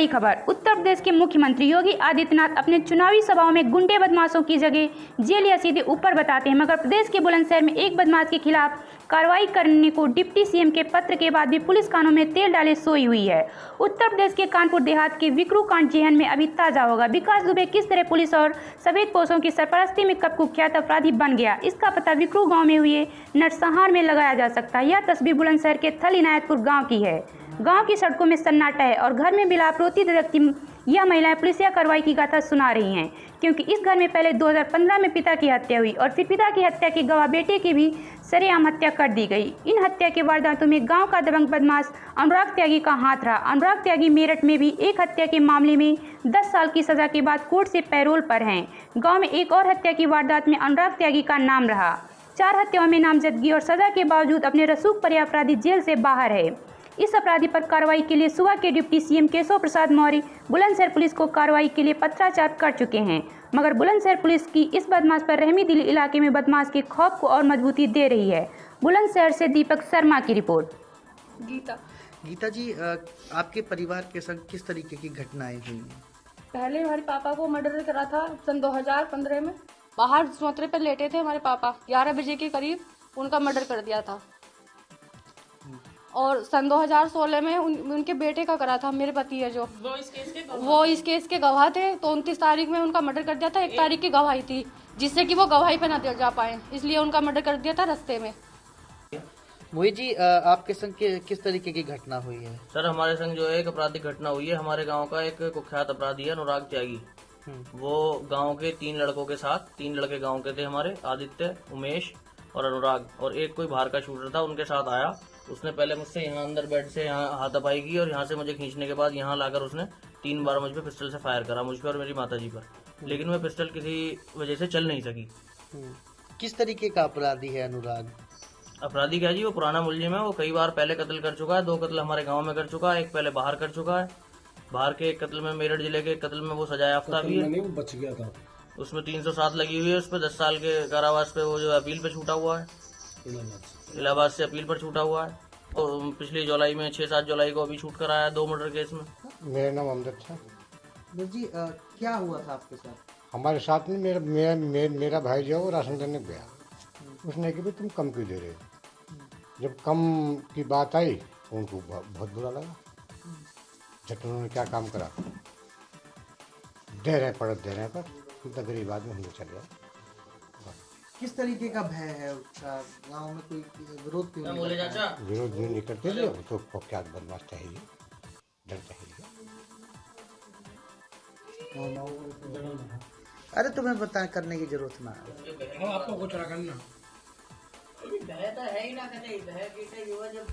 बड़ी खबर। उत्तर प्रदेश के मुख्यमंत्री योगी आदित्यनाथ अपने चुनावी सभाओं में गुंडे बदमाशों की जगह जेल या सीधे ऊपर बताते हैं, मगर प्रदेश के बुलंदशहर में एक बदमाश के खिलाफ कार्रवाई करने को डिप्टी सीएम के पत्र के बाद भी पुलिस कानों में तेल डाले सोई हुई है। उत्तर प्रदेश के कानपुर देहात के विक्रू कांड जेहन में अभी ताजा होगा। विकास दुबे किस तरह पुलिस और सफेद पोशों की सरपरस्ती में कब कुख्यात अपराधी बन गया, इसका पता विक्रू गाँव में हुए नरसंहार में लगाया जा सकता है। यह तस्वीर बुलंदशहर के थल इनायतपुर गाँव की है। गांव की सड़कों में सन्नाटा है और घर में बिलाप रोती धड़कती यह महिलाएं पुलिसिया कार्रवाई की गाथा सुना रही हैं, क्योंकि इस घर में पहले 2015 में पिता की हत्या हुई और फिर पिता की हत्या के गवाह बेटे की भी सरेआम हत्या कर दी गई। इन हत्या के वारदातों में गांव का दबंग बदमाश अनुराग त्यागी का हाथ रहा। अनुराग त्यागी मेरठ में भी एक हत्या के मामले में 10 साल की सजा के बाद कोर्ट से पैरोल पर हैं। गाँव में एक और हत्या की वारदात में अनुराग त्यागी का नाम रहा। 4 हत्याओं में नामजदगी और सजा के बावजूद अपने रसूख पर अपराधी जेल से बाहर है। इस अपराधी पर कार्रवाई के लिए सुबह के deputy CM Keshav Prasad Maurya Bulandshahr police को कार्रवाई के लिए पत्राचार कर चुके हैं, मगर बुलंदशहर पुलिस की इस बदमाश पर रहमी दिली इलाके में बदमाश के खौफ को और मजबूती दे रही है। बुलंदशहर से दीपक शर्मा की रिपोर्ट। गीता जी, आपके परिवार के संग किस तरीके की घटनाएं हुई हैं? पहले हमारे पापा को मर्डर करा था सन 2015 में। बाहर सोतरे पर लेटे थे हमारे पापा, 11 बजे के करीब उनका मर्डर कर दिया था। और सन 2016 में उनके बेटे का करा था, मेरे पति है जो वो इस केस के गवाह थे। तो 29 तारीख में उनका मर्डर कर दिया था। 1 तारीख की गवाही थी, जिससे कि वो गवाही पे ना जा पाए, इसलिए उनका मर्डर कर दिया था रास्ते में। मोहित जी, आपके संग किस तरीके की घटना हुई है? सर, हमारे संग जो है एक आपराधिक घटना हुई है। हमारे गांव का एक कुख्यात अपराधी है अनुराग त्यागी। वो गांव के 3 लड़कों के साथ, 3 लड़के गांव के थे हमारे, आदित्य, उमेश और अनुराग, और एक कोई बाहर का शूटर था, उनके साथ आया। उसने पहले मुझसे यहाँ अंदर बेड से यहाँ हाथापाई की और यहाँ से मुझे खींचने के बाद यहाँ लाकर उसने 3 बार मुझ पे पिस्टल से फायर करा, मुझ पे और मेरी माताजी पर। लेकिन वह पिस्टल किसी वजह से चल नहीं सकी। किस तरीके का अपराधी है अनुराग? अपराधी क्या जी, वो पुराना मुलजिम है। वो कई बार पहले कत्ल कर चुका है। 2 कत्ल हमारे गाँव में कर चुका है, एक पहले बाहर कर चुका है। बाहर के एक कत्ल में, मेरठ जिले के कत्ल में वो सजा याफ्ता भी है। बच गया था। उसमें 307 लगी हुई है। उस पर 10 साल के कारावास पे वो जो अपील पे छूटा हुआ है, इलाहाबाद से अपील पर छूटा हुआ है। और पिछली जुलाई में 6-7 जुलाई को अभी छूट कर आया 2 मर्डर केस में। मेरा नाम अमजद था जी, क्या हुआ था आपके साथ? हमारे साथ में मेरा भाई जो है वो राशन करने गया। उसने कहा तुम कम क्यों दे रहे हो? जब कम की बात आई तो उनको बहुत बुरा लगा। जब उन्होंने क्या काम करा, दे रहे पर इतना गरीब आदमी हम लोग चले गए। किस तरीके का भय है उसका? गांव में कोई विरोध क्यों नहीं बोले करता चाचा? है? विरोध नहीं करते थे, तो कुख्यात बदमाश चाहिए, डर चाहिए। अरे तुम्हें बता करने की जरूरत ना है। आपको कुछ ना करना। भय तो है ही ना, कहते भय जब